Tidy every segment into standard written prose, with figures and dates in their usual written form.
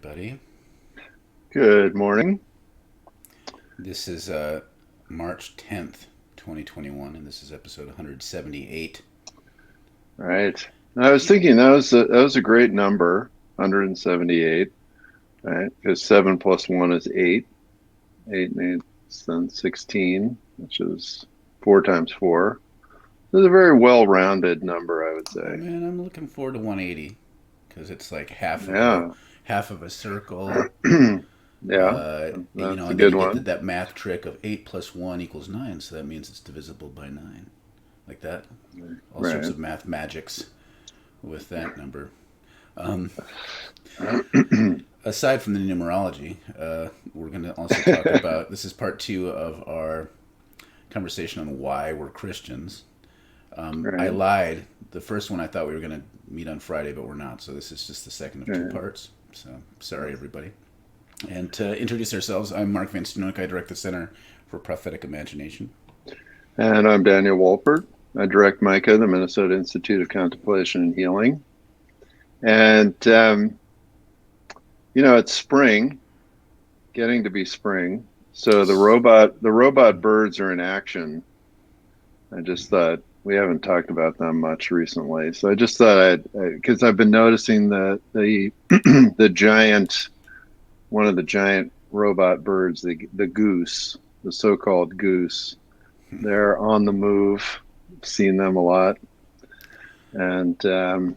everybody. Good morning. This is March 10th, 2021, and this is episode 178. All right. I was thinking that was a great number, 178, right? Because 7 plus 1 is 8. 8 and 8 is then 16, which is 4 times 4. It's a very well-rounded number, I would Oh say. man, I'm looking forward to 180 because it's like Yeah. half of a circle. Yeah, that's a And then good you get one. that math trick of 8 plus 1 equals 9, so that means it's divisible by 9. Like that. All sorts Right. of math magics with that number. Um, Aside from the numerology, we're going to also talk about this is part two of our conversation on why we're Christians. I Right. lied. The first one I thought we were going to meet on Friday, but we're not. So this is just the second of two Right. parts. So sorry, everybody. And to introduce ourselves, I'm Mark Van Stenook. I direct the Center for Prophetic Imagination. And I'm Daniel Wolpert. I direct MICA, the Minnesota Institute of Contemplation and Healing. And it's spring, getting to be spring. So the robot birds are in action. I just thought we haven't talked about them much recently. So I just thought because I've been noticing the the giant one of the giant robot birds, the goose, the so-called goose. They're on the move. Seen them a lot, and I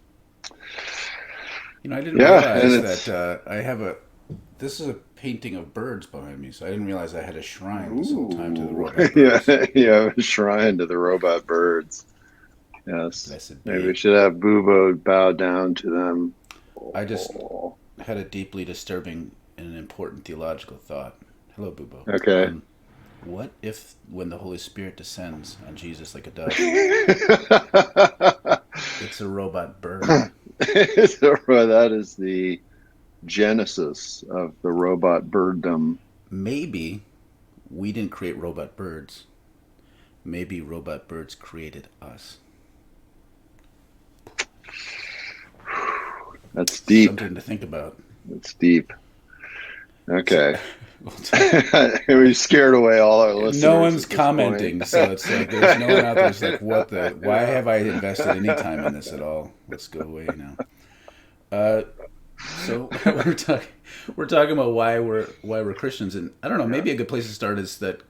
didn't yeah, and realize that it's I have a. This is a painting of birds behind me, so I didn't realize I had a shrine this whole time to the ooh, robot yeah, birds. yeah, a shrine to the robot birds. Yes. Blessed Maybe we be. should have Bubo bow down to them. I just Oh, had a deeply disturbing and important theological thought. Hello, Bubo. okay. What if, when the Holy Spirit descends on Jesus like a dove, it's a robot bird? That is the genesis of the robot birddom. Maybe we didn't create robot birds. Maybe robot birds created us. That's deep. Something to think about. That's deep. So, Okay. we'll t- We scared away all our no listeners one's at this point. commenting, so it's like there's no one out there who's like, "What the? Why have I invested any time in this at all? Let's go away now." Uh, so we're talking about why we're Christians, and I don't know. Yeah. Maybe a good place to start is that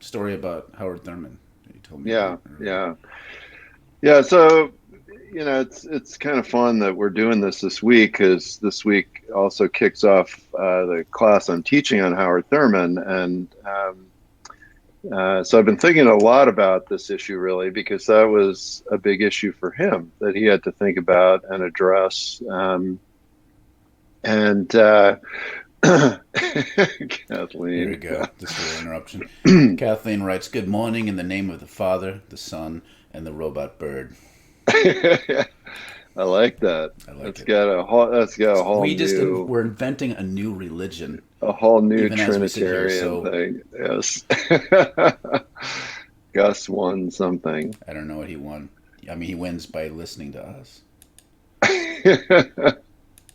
story about Howard Thurman that you told me Yeah. about earlier. Yeah. Yeah. So, it's kind of fun that we're doing this week because this week also kicks off the class I'm teaching on Howard Thurman, and so I've been thinking a lot about this issue really because that was a big issue for him that he had to think about and address. And Here we Kathleen, go. Just a little interruption. Kathleen writes, "Good morning in the name of the Father, the Son, and the robot bird." I like that. I like That's it. got a whole We're inventing a new religion, even as we sit here. Trinitarian So thing. Yes. Gus won something. I don't know what he won. I mean, he wins by listening to us.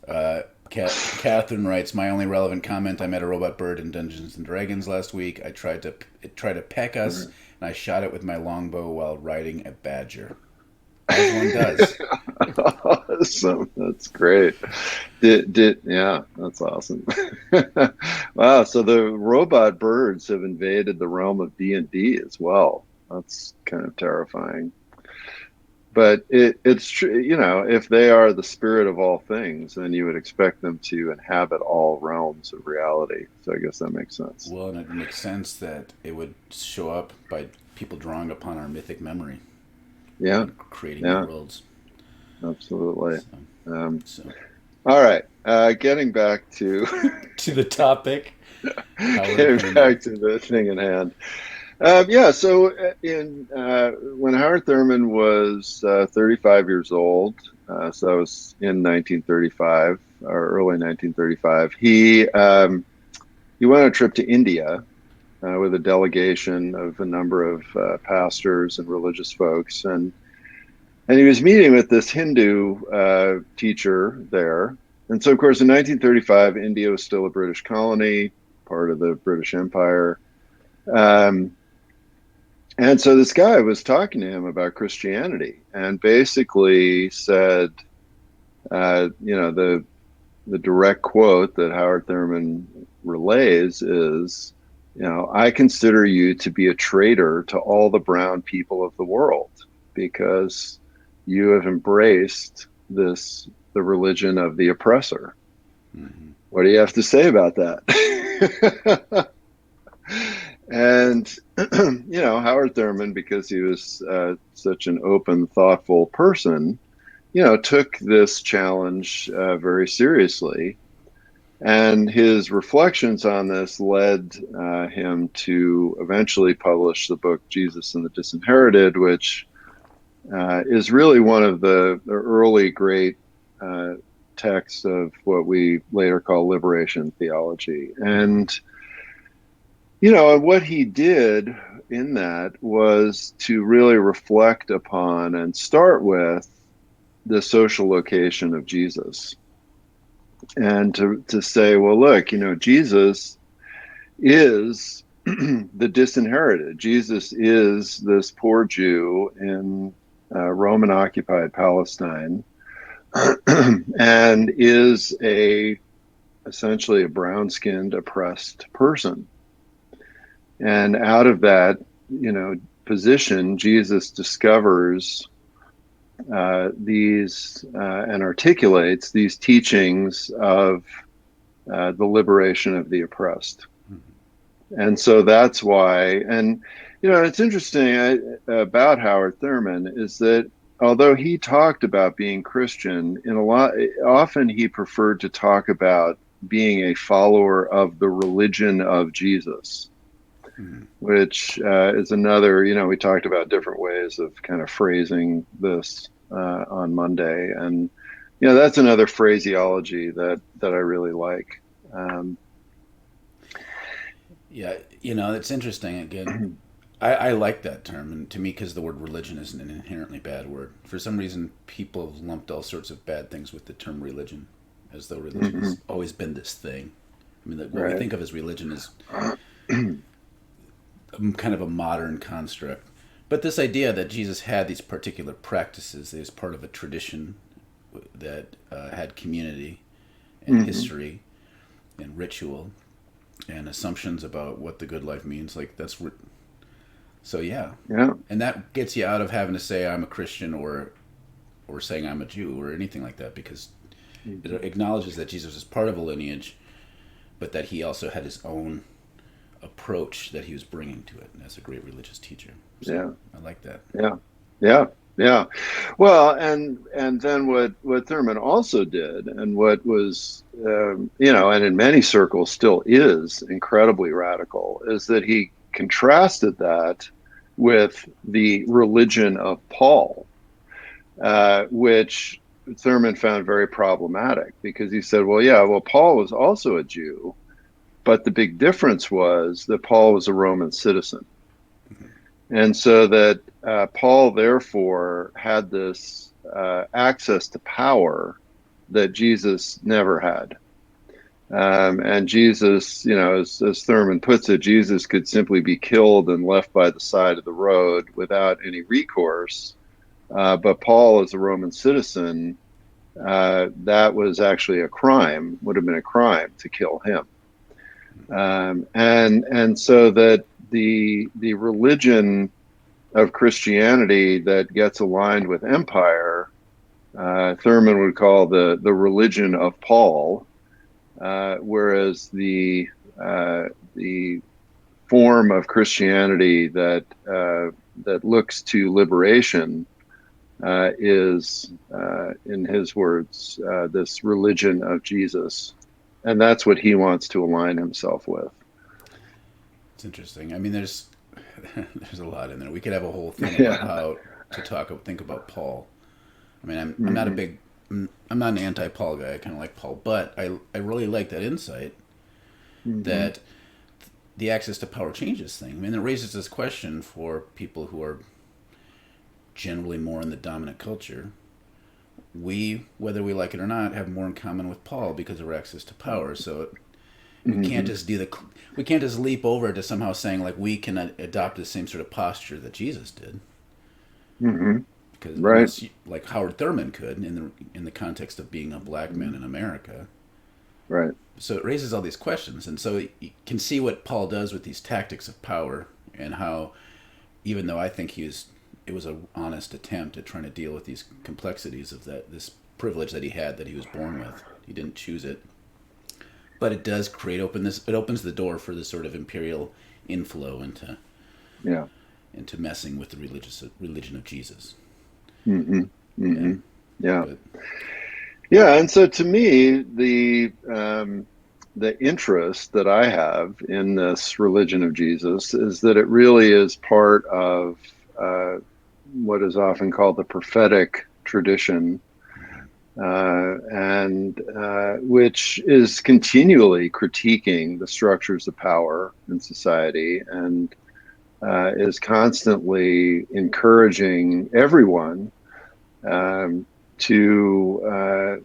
Uh, Catherine writes, "My only relevant comment: I met a robot bird in Dungeons and Dragons last week. It tried to peck us, and I shot it with my longbow while riding a badger, as one does." Awesome. That's great. Yeah, that's awesome. Wow, so the robot birds have invaded the realm of D&D as well. That's kind of terrifying. But it's true, if they are the spirit of all things, then you would expect them to inhabit all realms of reality. So I guess that makes sense. Well, and it makes sense that it would show up by people drawing upon our mythic memory Yeah, and creating new yeah, worlds. absolutely. So, Um, so all right, getting back to to the topic, Howard getting Thurman. back to the thing in hand. Yeah, so in when Howard Thurman was 35 years old, so that was in 1935 or early 1935, he went on a trip to India with a delegation of a number of pastors and religious folks, and he was meeting with this Hindu teacher there, And so, of course, in 1935, India was still a British colony, part of the British Empire. Um, and so this guy was talking to him about Christianity and basically said, the direct quote that Howard Thurman relays is, I consider you to be a traitor to all the brown people of the world because you have embraced the religion of the oppressor. Mm-hmm. What do you have to say about that? And, Howard Thurman, because he was such an open, thoughtful person, took this challenge very seriously. And his reflections on this led him to eventually publish the book Jesus and the Disinherited, which is really one of the early great uh, texts of what we later call liberation theology. And, what he did in that was to really reflect upon and start with the social location of Jesus and to say, well, look, Jesus is the disinherited. Jesus is this poor Jew in Roman occupied Palestine and is essentially a brown skinned oppressed person. And out of that, position, Jesus discovers these and articulates these teachings of the liberation of the oppressed. And so that's why, and it's interesting about Howard Thurman is that although he talked about being Christian, often he preferred to talk about being a follower of the religion of Jesus, Mm-hmm. which is another, we talked about different ways of kind of phrasing this on Monday. And, that's another phraseology that I really like. Yeah, it's interesting. Again, I like that term, and to me, because the word religion isn't an inherently bad word. For some reason, people have lumped all sorts of bad things with the term religion, as though religion Mm-hmm. has always been this thing. I mean, what we Right. think of as religion is kind of a modern construct. But this idea that Jesus had these particular practices, that he was part of a tradition that had community and Mm-hmm. history and ritual and assumptions about what the good life means, so yeah, Yeah. and that gets you out of having to say I'm a Christian or saying I'm a Jew or anything like that, because it Mm-hmm. acknowledges that Jesus is part of a lineage, but that he also had his own approach that he was bringing to it as a great religious teacher. So Yeah. I like that. Yeah. Yeah. Yeah. Well, and then what Thurman also did, and what was and in many circles still is incredibly radical, is that he contrasted that with the religion of Paul, which Thurman found very problematic because he said, well, Paul was also a Jew, but the big difference was that Paul was a Roman citizen. And so that Paul, therefore, had this access to power that Jesus never had. And Jesus, as Thurman puts it, Jesus could simply be killed and left by the side of the road without any recourse. But Paul, as a Roman citizen, that was actually a crime, would have been a crime to kill him. And so that the religion of Christianity that gets aligned with empire, Thurman would call the religion of Paul, whereas the form of Christianity that looks to liberation is, in his words, this religion of Jesus, and that's what he wants to align himself with. It's interesting. I mean, there's there's a lot in there. We could have a whole thing about Yeah. how to think about Paul. I mean, I'm not a Mm-hmm. big I'm not an anti-Paul guy. I kind of like Paul, but I really like that insight Mm-hmm. that the access to power changes things. I mean, it raises this question for people who are generally more in the dominant culture. we, whether we like it or not, have more in common with Paul because of our access to power. So we can't Hmm. just we can't just leap over to somehow saying like we can adopt the same sort of posture that Jesus did, Hmm. because Right. like Howard Thurman could in the context of being a black man in America. Right. So it raises all these questions, and so you can see what Paul does with these tactics of power, and how, even though I think it was an honest attempt at trying to deal with these complexities of this privilege that he had, that he was born with. He didn't choose it, but it does create open this. It opens the door for this sort of imperial inflow Yeah. into messing with the religion of Jesus. Hmm. Yeah, Hmm. Yeah. but Yeah. And so to me, the interest that I have in this religion of Jesus is that it really is part of what is often called the prophetic tradition, and which is continually critiquing the structures of power in society, and is constantly encouraging everyone um, to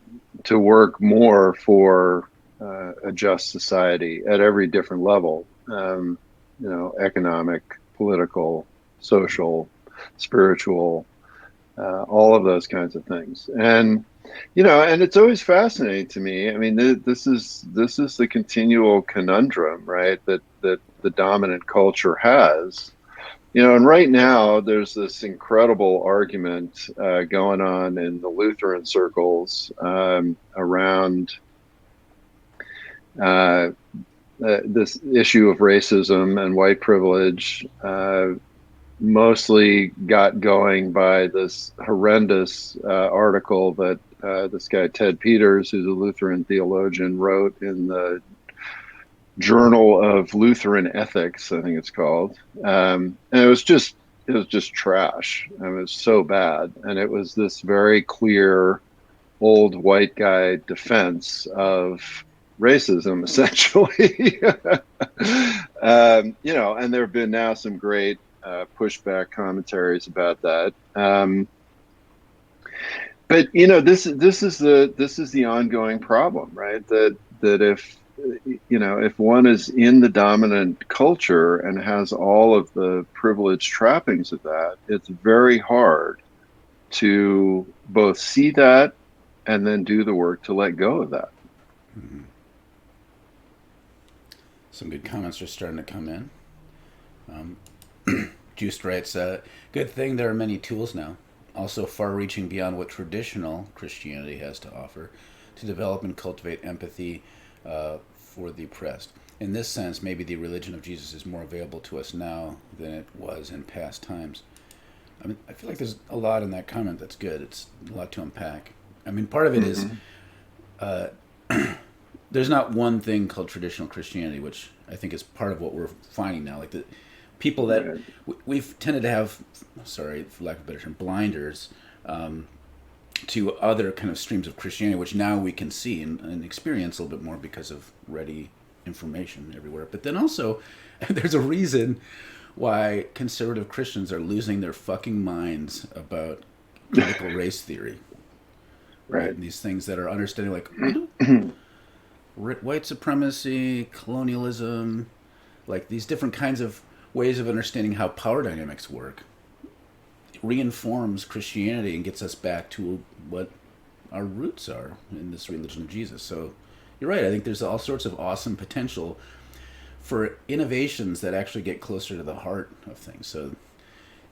work more for a just society at every different level, economic, political, social, spiritual, all of those kinds of things. And and it's always fascinating to me. I mean, this is the continual conundrum, right? That the dominant culture has. And right now there's this incredible argument going on in the Lutheran circles around uh, this issue of racism and white privilege. Mostly got going by this horrendous article that this guy Ted Peters, who's a Lutheran theologian, wrote in the Journal of Lutheran Ethics, I think it's called, and it was just trash. I mean, it was so bad, and it was this very clear old white guy defense of racism, essentially. And there have been now some great pushback commentaries about that. But this is the ongoing problem, right? That if one is in the dominant culture and has all of the privileged trappings of that, it's very hard to both see that and then do the work to let go of that. mm-hmm. Some good comments are starting to come in. Um, Juiced writes, "Good thing there are many tools now, also far-reaching beyond what traditional Christianity has to offer, to develop and cultivate empathy for the oppressed. In this sense, maybe the religion of Jesus is more available to us now than it was in past times." I mean, I feel like there's a lot in that comment that's good. It's a lot to unpack. I mean, part of it is Hmm. uh, there's not one thing called traditional Christianity, which I think is part of what we're finding now. Like the people that Right. we've tended to have, sorry, for lack of a better term, blinders um, to other kind of streams of Christianity, which now we can see and experience a little bit more because of ready information everywhere. But then also, there's a reason why conservative Christians are losing their fucking minds about critical race theory, right? Right. And these things that are understanding, like, white supremacy, colonialism, like these different kinds of ways of understanding how power dynamics work, reinforms Christianity and gets us back to what our roots are in this religion of Jesus. So you're right. I think there's all sorts of awesome potential for innovations that actually get closer to the heart of things. So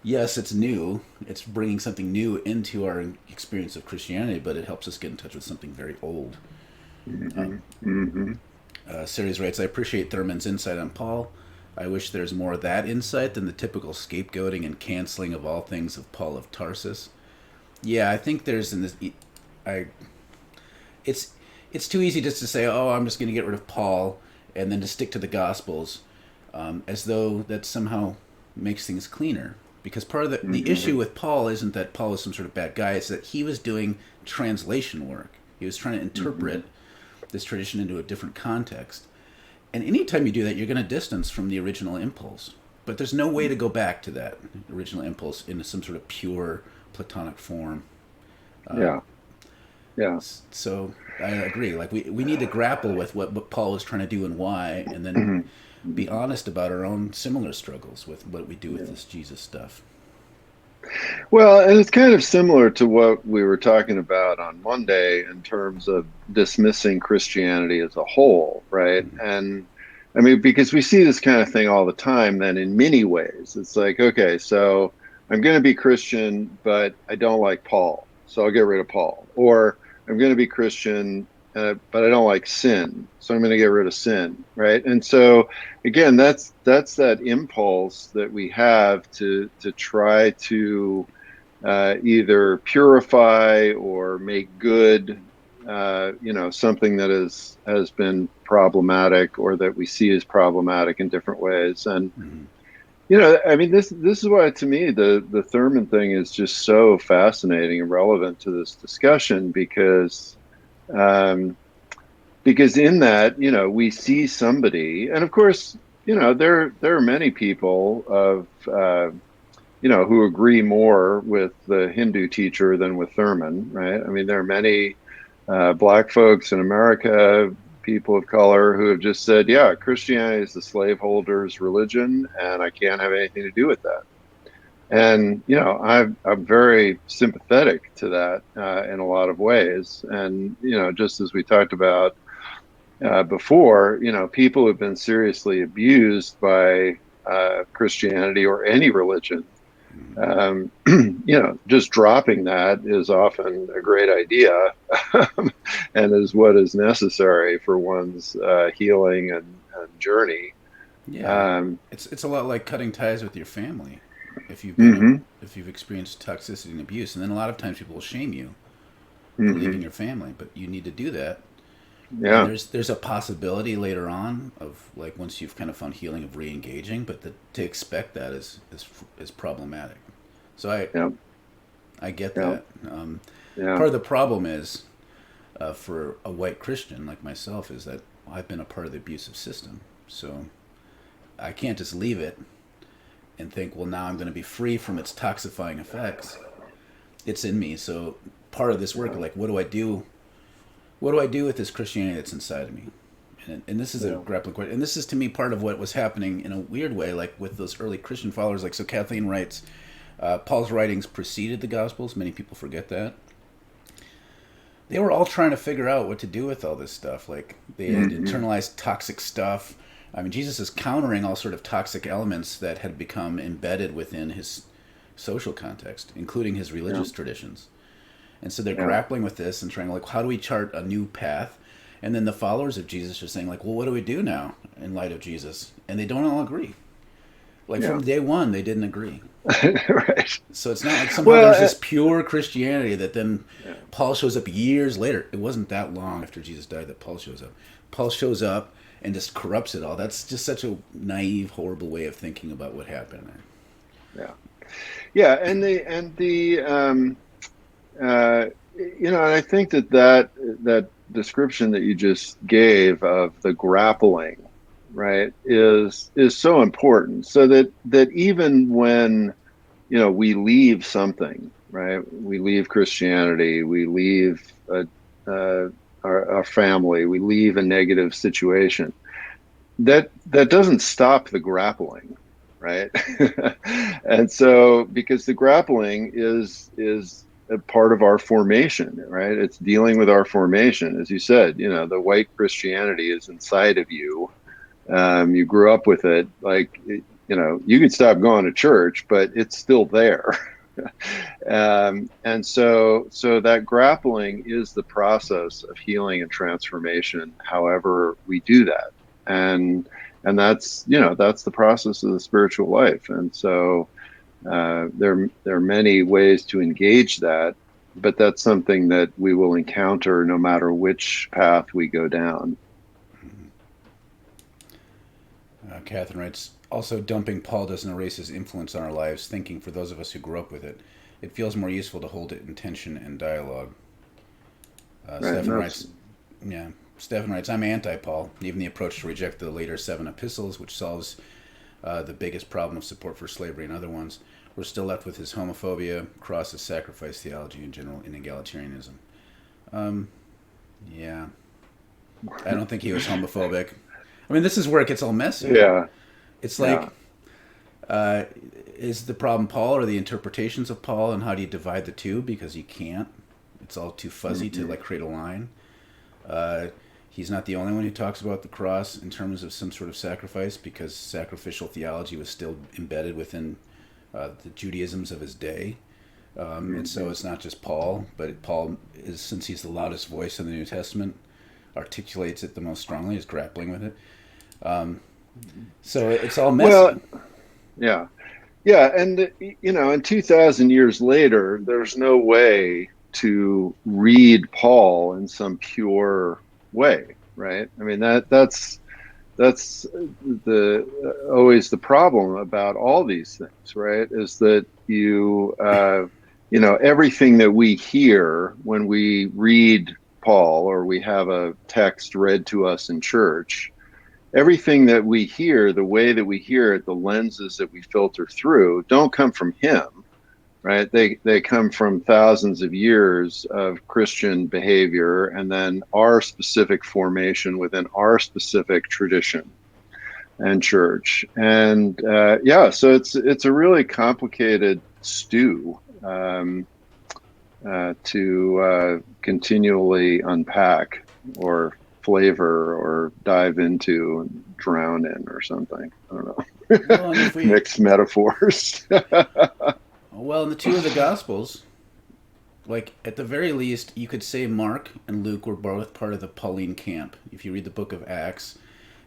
yes, it's new. It's bringing something new into our experience of Christianity, but it helps us get in touch with something very old. Hmm. Hmm. Series writes, "I appreciate Thurman's insight on Paul. I wish there's more of that insight than the typical scapegoating and canceling of all things of Paul of Tarsus." Yeah, I think there's in this. I it's it's too easy just to say, "Oh, I'm just going to get rid of Paul," and then to stick to the Gospels, as though that somehow makes things cleaner. Because part of the Hmm. issue with Paul isn't that Paul is some sort of bad guy; it's that he was doing translation work. He was trying to Hmm. interpret this tradition into a different context. And anytime you do that, you're going to distance from the original impulse. But there's no way to go back to that original impulse in some sort of pure Platonic form. Yeah. Yeah. So I agree. Like we need to grapple with what Paul was trying to do and why, and then Mhm. be honest about our own similar struggles with what we do with Yeah. this Jesus stuff. Well, and it's kind of similar to what we were talking about on Monday in terms of dismissing Christianity as a whole, right? Mm-hmm. And I mean, because we see this kind of thing all the time, then in many ways, it's like, okay, so I'm going to be Christian, but I don't like Paul, so I'll get rid of Paul. Or I'm going to be Christian, but I don't like sin, so I'm going to get rid of sin, right? And so, again, that's that impulse that we have to try to either purify or make good, something that has been problematic or that we see as problematic in different ways. And Mm-hmm. I mean, this is why to me the Thurman thing is just so fascinating and relevant to this discussion um, because in that we see somebody, and of course there are many people of who agree more with the Hindu teacher than with Thurman, right? I mean, there are many black folks in America, people of color, who have just said, yeah, Christianity is the slaveholders' religion, and I can't have anything to do with that. And I'm very sympathetic to that in a lot of ways. And just as we talked about before, people have been seriously abused by Christianity or any religion. Just dropping that is often a great idea and is what is necessary for one's healing and journey. Yeah, Um, it's a lot like cutting ties with your family hmm if you've experienced toxicity and abuse, and then a lot of times people will shame you for leaving hmm your family, but you need to do that. And Yeah, there's a possibility later on of like once you've kind of found healing of re-engaging, but to expect that is problematic. So yeah, I get yeah, that. yeah. Part of the problem is for a white Christian like myself is that I've been a part of the abusive system, so I can't just leave it and think, well, now I'm going to be free from its toxifying effects. It's in me. So part of this work, Yeah, like, what do I do? What do I do with this Christianity that's inside of me? And this is a yeah. grappling question. And this is to me part of what was happening in a weird way, like with those early Christian followers. Like, so Kathleen writes, Paul's writings preceded the Gospels. Many people forget that. They were all trying to figure out what to do with all this stuff. Like, they had hmm internalized toxic stuff. I mean, Jesus is countering all sort of toxic elements that had become embedded within his social context, including his Yeah, religious traditions. And so they're yeah, grappling with this and trying to like, how do we chart a new path? And then the followers of Jesus are saying like, well, what do we do now in light of Jesus? And they don't all agree. Like yeah. from day one, they didn't agree. Right. So it's not like somehow Well, there's this pure Christianity that then yeah, Paul shows up years later. It wasn't that long after Jesus died that Paul shows up. Paul shows up and just corrupts it all. That's just such a naive, horrible way of thinking about what happened there. yeah, yeah. Uh, and I think that description that you just gave of the grappling, right, is so important. So that even when we leave something, right, we leave Christianity, we leave uh, our family, we leave a negative situation. That doesn't stop the grappling, right? And so because the grappling is a part of our formation, right? It's dealing with our formation, as you said. The white Christianity is inside of you. You grew up with it. Like you could stop going to church, but it's still there. And so that grappling is the process of healing and transformation, however we do that. And that's the process of the spiritual life. And so there are many ways to engage that, but that's something that we will encounter no matter which path we go down. Catherine writes, also dumping Paul doesn't erase his influence on our lives, thinking for those of us who grew up with it. It feels more useful to hold it in tension and dialogue. Right. And Stephen that's writes, yeah, Stephen writes, I'm anti-Paul. Even the approach to reject the later 7 epistles, which solves the biggest problem of support for slavery and other ones, we're still left with his homophobia, crosses, sacrifice theology, and general inegalitarianism. Um, yeah, I don't think he was homophobic. I mean, this is where it gets all messy. Yeah, It's yeah. like, uh, is the problem Paul or the interpretations of Paul, and how do you divide the two? Because you can't. It's all too fuzzy to Hmm. like create a line. Uh, he's not the only one who talks about the cross in terms of some sort of sacrifice, because sacrificial theology was still embedded within the Judaisms of his day. And so Hmm. it's not just Paul, but Paul is, since he's the loudest voice in the New Testament, articulates it the most strongly, is grappling with it. So it's all Well, messy. yeah. Yeah, and and 2000 years later, there's no way to read Paul in some pure way, right? I mean that's the always the problem about all these things, right? Is that everything that we hear when we read Paul or we have a text read to us in church, everything that we hear, the way that we hear it, the lenses that we filter through, don't come from him, right? They come from thousands of years of Christian behavior, and then our specific formation within our specific tradition and church. And yeah, so it's a really complicated stew. To continually unpack or flavor or dive into and drown in or something. I don't know. Well, and if we, Mixed metaphors. well, in the two of the Gospels, like at the very least, you could say Mark and Luke were both part of the Pauline camp. If you read the book of Acts,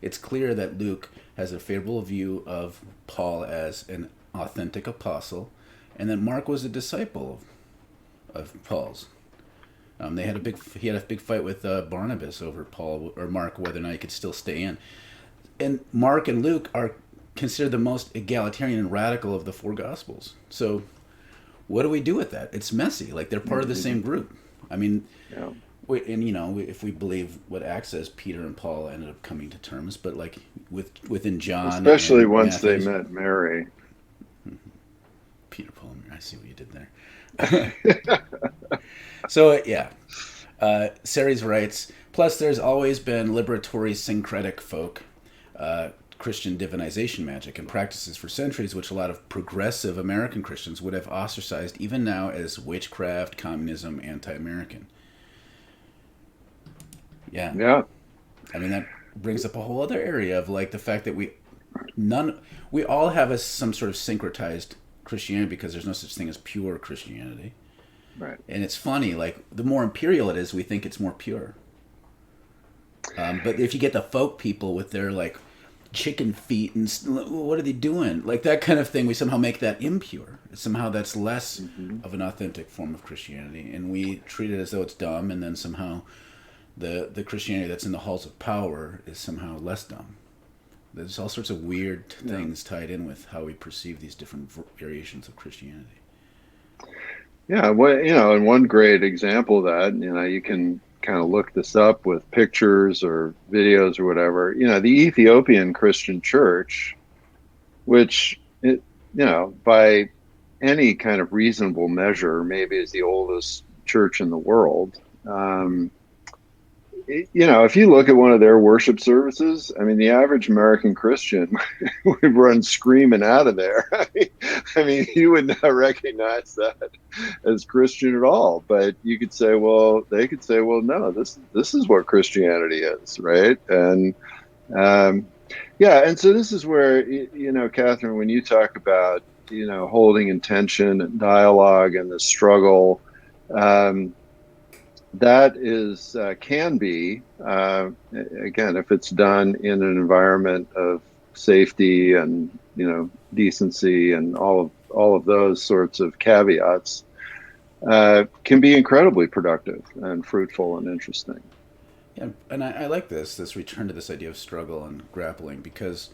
it's clear that Luke has a favorable view of Paul as an authentic apostle, and that Mark was a disciple of Paul's. He had a big fight with Barnabas over Paul or Mark, whether or not he could still stay in. And Mark and Luke are considered the most egalitarian and radical of the four Gospels. So what do we do with that? It's messy. Like they're part of the Mhm. same group. I mean, Yeah. if we believe what Acts says, Peter and Paul ended up coming to terms. But like within John Especially and once they Matthew's, met Mary. Paul, I see what you did there. So yeah, Series writes. Plus, there's always been liberatory syncretic folk, Christian divinization magic and practices for centuries, which a lot of progressive American Christians would have ostracized even now as witchcraft, communism, anti-American. Yeah, Yeah. I mean that brings up a whole other area of like the fact that none we all have some sort of syncretized Christianity, because there's no such thing as pure Christianity. Right. And it's funny, like the more imperial it is, we think it's more pure. But if you get the folk people with their like chicken feet and what are they doing, like that kind of thing, we somehow make that impure. Somehow that's less Hmm. of an authentic form of Christianity, and we treat it as though it's dumb. And then somehow the Christianity that's in the halls of power is somehow less dumb. There's all sorts of weird Yeah. things tied in with how we perceive these different variations of Christianity. Yeah. Well, and one great example of that, you can kind of look this up with pictures or videos or whatever. The Ethiopian Christian Church, which by any kind of reasonable measure, maybe is the oldest church in the world. Um, if you look at one of their worship services, I mean, the average American Christian would run screaming out of there. I mean, you would not recognize that as Christian at all. But you could say, well, they could say, well, no, this is what Christianity is, right? And um, yeah, and so this is where Catherine, when you talk about holding intention and dialogue and the struggle, um, that is can be again, if it's done in an environment of safety and decency and all of those sorts of caveats, can be incredibly productive and fruitful and interesting. Yeah, and I like this return to this idea of struggle and grappling, because,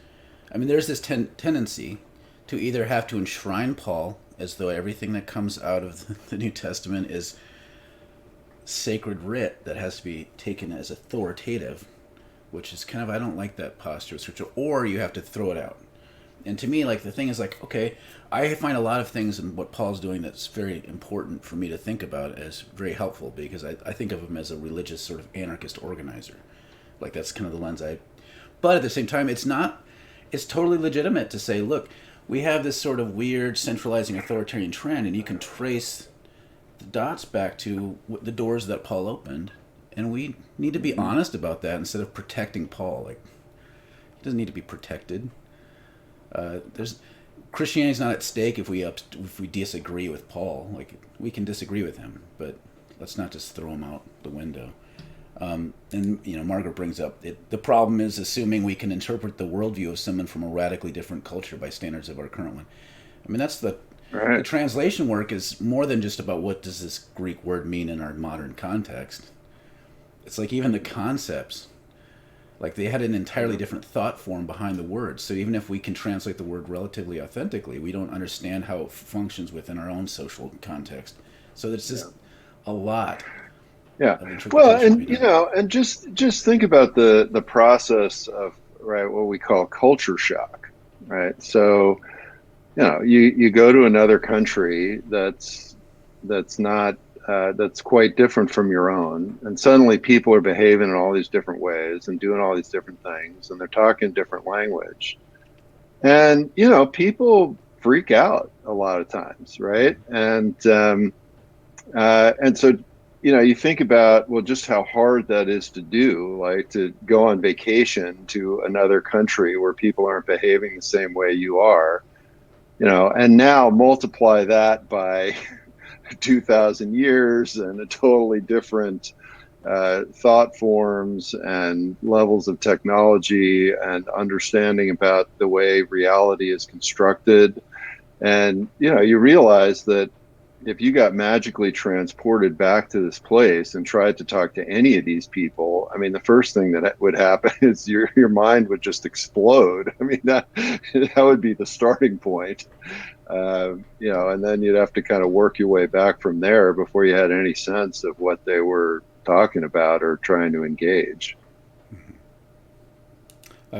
I mean, there's this tendency to either have to enshrine Paul as though everything that comes out of the New Testament is sacred writ that has to be taken as authoritative, which is kind of, I don't like that posture of scripture, or you have to throw it out. And to me, like, the thing is, like, okay, I find a lot of things in what Paul's doing that's very important for me to think about as very helpful, because I think of him as a religious sort of anarchist organizer. Like, that's kind of the lens I. But at the same time, it's not. It's totally legitimate to say, look, we have this sort of weird centralizing authoritarian trend, and you can trace the dots back to the doors that Paul opened, and we need to be honest about that instead of protecting Paul. Like, he doesn't need to be protected. There's Christianity's not at stake if we disagree with Paul. Like, we can disagree with him, but let's not just throw him out the window. And Margaret brings up the problem is assuming we can interpret the worldview of someone from a radically different culture by standards of our current one. I mean, that's the translation work is more than just about what does this Greek word mean in our modern context. It's like even the concepts, like they had an entirely different thought form behind the word. So even if we can translate the word relatively authentically, we don't understand how it functions within our own social context. So it's just a lot. Yeah. Well, and and just think about the process of what we call culture shock, right? So, you go to another country that's not that's quite different from your own, and suddenly people are behaving in all these different ways and doing all these different things, and they're talking different language, and people freak out a lot of times, right? And so, you think about, well, just how hard that is to do, like to go on vacation to another country where people aren't behaving the same way you are, and now multiply that by 2,000 years and a totally different thought forms and levels of technology and understanding about the way reality is constructed. And, you realize that if you got magically transported back to this place and tried to talk to any of these people, I mean, the first thing that would happen is your mind would just explode. I mean, that would be the starting point, and then you'd have to kind of work your way back from there before you had any sense of what they were talking about or trying to engage.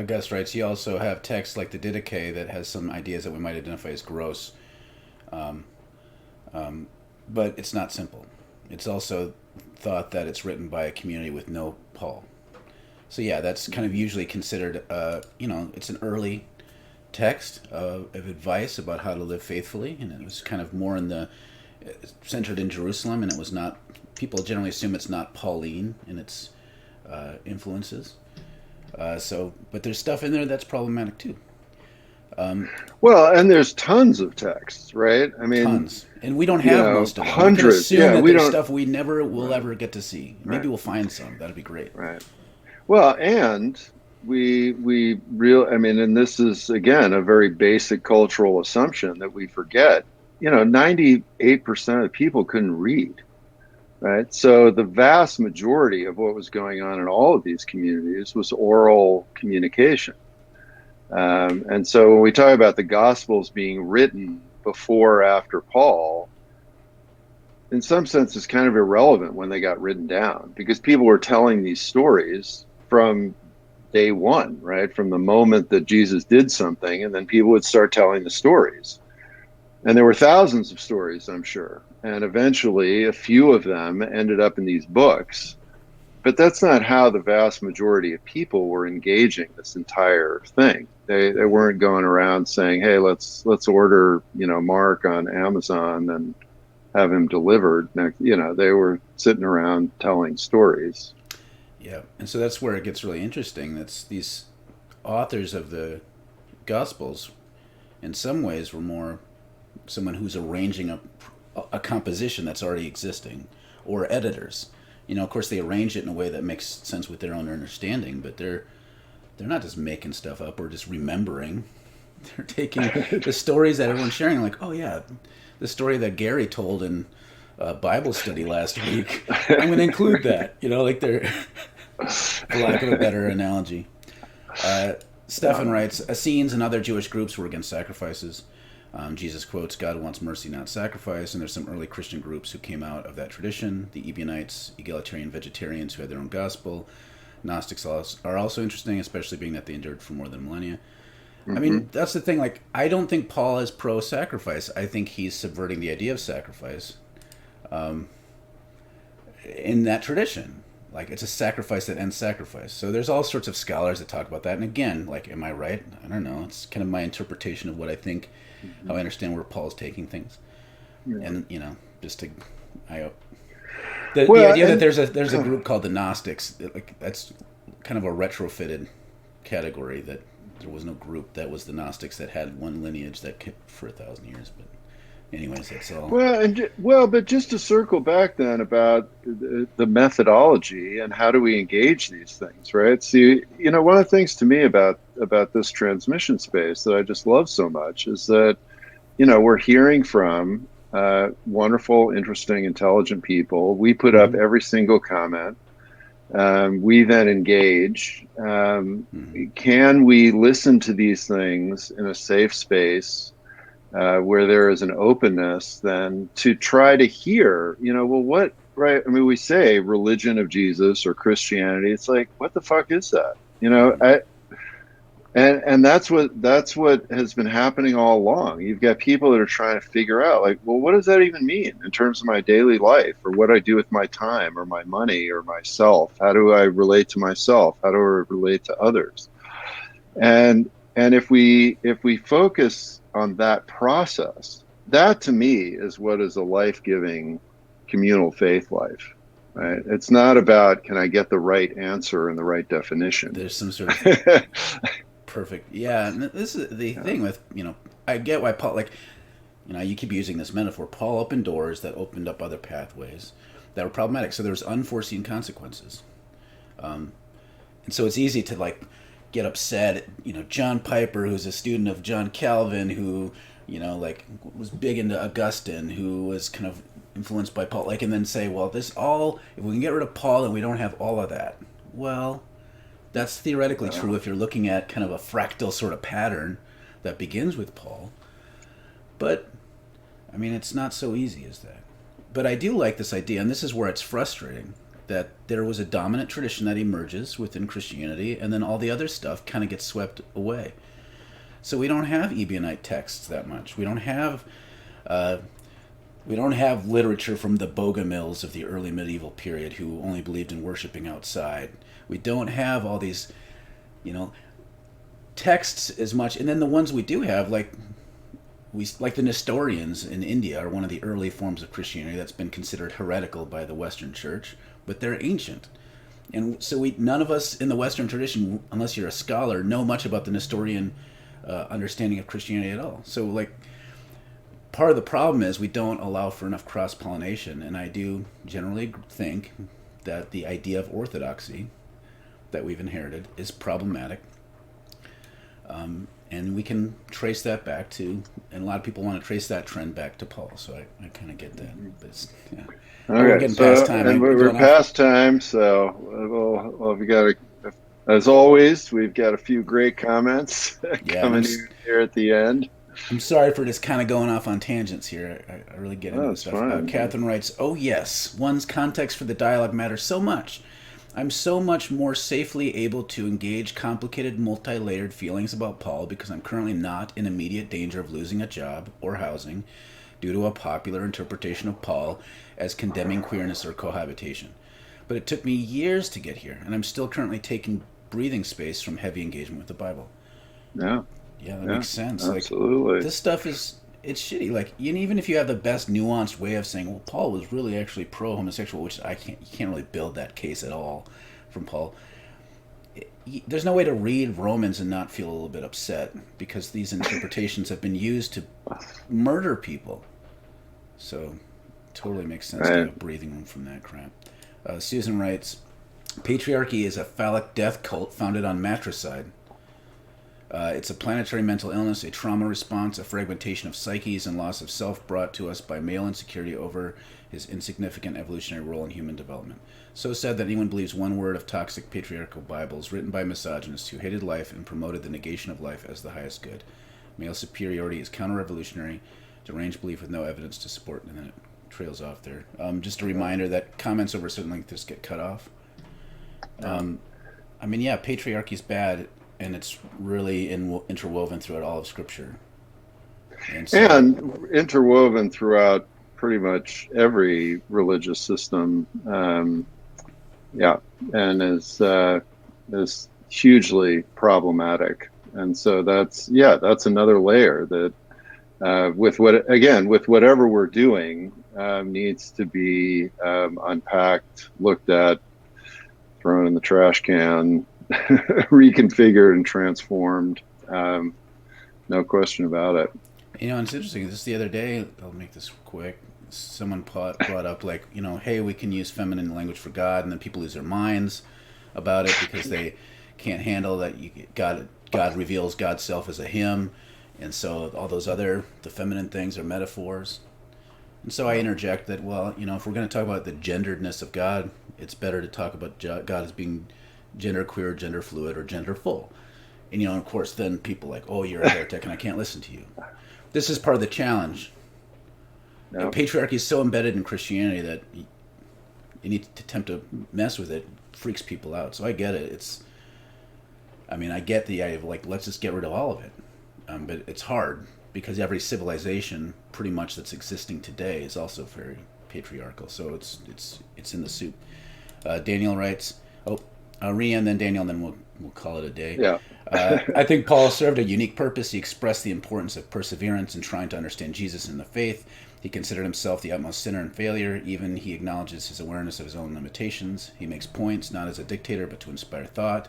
Gus writes, you also have texts like the Didache that has some ideas that we might identify as gross. But it's not simple. It's also thought that it's written by a community with no Paul. So yeah, that's kind of usually considered, it's an early text of advice about how to live faithfully, and it was kind of more centered in Jerusalem, and it was not, people generally assume it's not Pauline in its influences. But there's stuff in there that's problematic too. Well, and there's tons of texts, right? I mean, tons, and we don't have most of them. Hundreds. We can assume that there's stuff we never will ever get to see. Maybe we'll find some. That'd be great. Right. Well, and and this is again a very basic cultural assumption that we forget. 98% of people couldn't read, right? So the vast majority of what was going on in all of these communities was oral communication. And so when we talk about the Gospels being written before or after Paul, in some sense, it's kind of irrelevant when they got written down, because people were telling these stories from day one, right? From the moment that Jesus did something, and then people would start telling the stories. And there were thousands of stories, I'm sure. And eventually, a few of them ended up in these books. But that's not how the vast majority of people were engaging this entire thing. They weren't going around saying, "Hey, let's order Mark on Amazon and have him delivered." They were sitting around telling stories. Yeah, and so that's where it gets really interesting. That's these authors of the Gospels, in some ways, were more someone who's arranging a composition that's already existing, or editors. Of course, they arrange it in a way that makes sense with their own understanding, but they're not just making stuff up or just remembering. They're taking the stories that everyone's sharing, like, oh yeah, the story that Gary told in Bible study last week. I'm going to include that. Like they're, for lack of a better analogy. Stefan writes, Essenes and other Jewish groups were against sacrifices. Jesus quotes, God wants mercy, not sacrifice, and there's some early Christian groups who came out of that tradition. The Ebionites, egalitarian vegetarians who had their own gospel. Gnostics are also interesting, especially being that they endured for more than a millennia. I Hmm. mean, that's the thing. Like, I don't think Paul is pro-sacrifice. I think he's subverting the idea of sacrifice in that tradition. Like, it's a sacrifice that ends sacrifice. So there's all sorts of scholars that talk about that. And again, like, am I right? I don't know. It's kind of my interpretation of what I think, how Hmm. I understand where Paul's taking things. Yeah. And just to, I the Well, idea that and there's a group called the Gnostics, like that's kind of a retrofitted category. That there was no group that was the Gnostics that had one lineage that kept for 1,000 years. But anyways, that's all. but just to circle back then about the methodology and how do we engage these things, right? See, one of the things to me about this transmission space that I just love so much is that we're hearing from wonderful, interesting, intelligent people. We put up Mm-hmm. every single comment. We then engage. Mm-hmm. Can we listen to these things in a safe space where there is an openness then to try to hear, well, what, right? I mean, we say religion of Jesus or Christianity. It's like, what the fuck is that? Mm-hmm. And that's what has been happening all along. You've got people that are trying to figure out, like, well, what does that even mean in terms of my daily life, or what I do with my time, or my money, or myself? How do I relate to myself? How do I relate to others? And if we focus on that process, that to me is what is a life-giving communal faith life. Right? It's not about can I get the right answer and the right definition. There's some sort of perfect. Yeah, and this is the Yeah. thing with I get why Paul like you keep using this metaphor. Paul opened doors that opened up other pathways that were problematic. So there's unforeseen consequences. And so it's easy to like get upset at, John Piper, who's a student of John Calvin, who, like was big into Augustine, who was kind of influenced by Paul, like, and then say, well, this all, if we can get rid of Paul, then we don't have all of that. Well, that's theoretically Yeah. true if you're looking at kind of a fractal sort of pattern that begins with Paul. But, I mean, it's not so easy as that. But I do like this idea, and this is where it's frustrating, that there was a dominant tradition that emerges within Christianity, and then all the other stuff kind of gets swept away. So we don't have Ebionite texts that much. Uh, we don't have literature from the Bogomils of the early medieval period who only believed in worshiping outside. We don't have all these, you know, texts as much. And then the ones we do have, like the Nestorians in India, are one of the early forms of Christianity that's been considered heretical by the Western Church, but they're ancient. And so none of us in the Western tradition, unless you're a scholar, know much about the Nestorian understanding of Christianity at all. So, like, part of the problem is we don't allow for enough cross pollination, and I do generally think that the idea of orthodoxy that we've inherited is problematic. And we can trace that back to, and a lot of people want to trace that trend back to Paul. So I kind of get that. But yeah. Oh, we're Okay, getting past time. and We're we're going off. past time, so we got as always, we've got a few great comments Yeah, and coming in here at the end. I'm sorry for just kind of going off on tangents here. I really get into Oh, this it's stuff. fine. Catherine writes, "Oh yes, one's context for the dialogue matters so much. I'm so much more safely able to engage complicated, multi-layered feelings about Paul because I'm currently not in immediate danger of losing a job or housing due to a popular interpretation of Paul as condemning queerness or cohabitation. But it took me years to get here, and I'm still currently taking breathing space from heavy engagement with the Bible." Yeah, Yeah, that yeah, makes sense. Like, absolutely. this stuff it's shitty. Like, even if you have the best nuanced way of saying, well, Paul was really actually pro homosexual, which you can't really build that case at all from Paul. There's no way to read Romans and not feel a little bit upset because these interpretations have been used to murder people. So, totally makes sense to Right. have breathing room from that crap. Susan writes, patriarchy is a phallic death cult founded on matricide. It's a planetary mental illness, a trauma response, a fragmentation of psyches, and loss of self brought to us by male insecurity over his insignificant evolutionary role in human development. So sad that anyone believes one word of toxic patriarchal Bibles written by misogynists who hated life and promoted the negation of life as the highest good. Male superiority is counter-revolutionary, deranged belief with no evidence to support, and then it trails off there. Just a reminder that comments over a certain length just get cut off. Yeah. I mean, yeah, patriarchy's bad. and it's really interwoven throughout all of Scripture. And so, And interwoven throughout pretty much every religious system. Yeah, and is hugely problematic. And so that's another layer that with whatever we're doing needs to be unpacked, looked at, thrown in the trash can, reconfigured and transformed. No question about it. it's interesting. This the other day, I'll make this quick. Someone brought up, like, hey, we can use feminine language for God, and then people lose their minds about it because they can't handle that God reveals God's self as a him, and so all those the feminine things are metaphors. And so I interject that, well, if we're going to talk about the genderedness of God, it's better to talk about God as being gender queer, gender fluid, or gender full. And of course, then people like, oh, you're a heretic, and I can't listen to you. This is part of the challenge. No. Patriarchy is so embedded in Christianity that any attempt to mess with it freaks people out. So I get it. I get the idea of, like, let's just get rid of all of it. But it's hard because every civilization pretty much that's existing today is also very patriarchal. So it's in the soup. Daniel writes, Rian, then Daniel, and then we'll call it a day. Yeah. I think Paul served a unique purpose. He expressed the importance of perseverance in trying to understand Jesus and the faith. He considered himself the utmost sinner and failure. Even he acknowledges his awareness of his own limitations. He makes points, not as a dictator, but to inspire thought.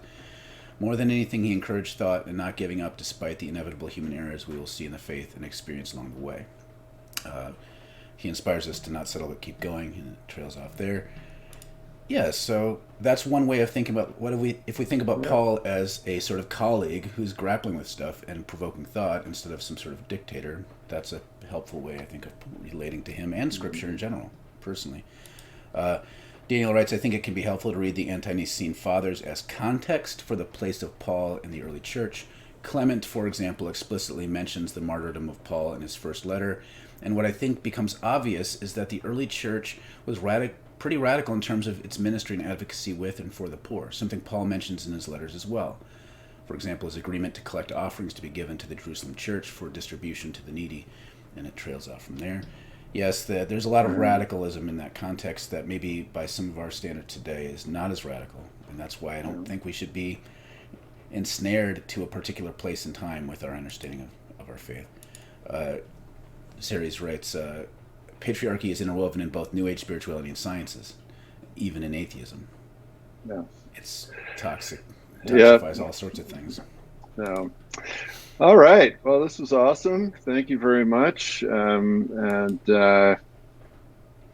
More than anything, he encouraged thought and not giving up despite the inevitable human errors we will see in the faith and experience along the way. He inspires us to not settle but keep going, and it trails off there. Yeah, so that's one way of thinking about if we think about Paul as a sort of colleague who's grappling with stuff and provoking thought instead of some sort of dictator. That's a helpful way, I think, of relating to him and Scripture in general, personally. Daniel writes, I think it can be helpful to read the ante-Nicene Fathers as context for the place of Paul in the early church. Clement, for example, explicitly mentions the martyrdom of Paul in his first letter, and what I think becomes obvious is that the early church was pretty radical in terms of its ministry and advocacy with and for the poor, something Paul mentions in his letters as well. For example, his agreement to collect offerings to be given to the Jerusalem church for distribution to the needy, and it trails off from there. Yes, there's a lot of radicalism in that context that maybe by some of our standards today is not as radical, and that's why I don't think we should be ensnared to a particular place in time with our understanding of our faith. Ceres writes, patriarchy is interwoven in both New Age spirituality and sciences, even in atheism. Yeah. It's toxic. Toxifies all sorts of things. Yeah. All right. Well, this was awesome. Thank you very much. Yeah,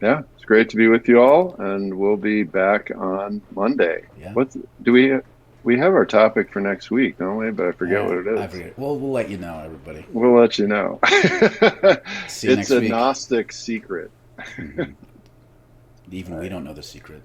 it's great to be with you all, and we'll be back on Monday. Yeah. We have our topic for next week, don't we? But I forget what it is. I forget. Well, we'll let you know, everybody. We'll let you know. See you next week. It's a Gnostic secret. Mm-hmm. Even we don't know the secret.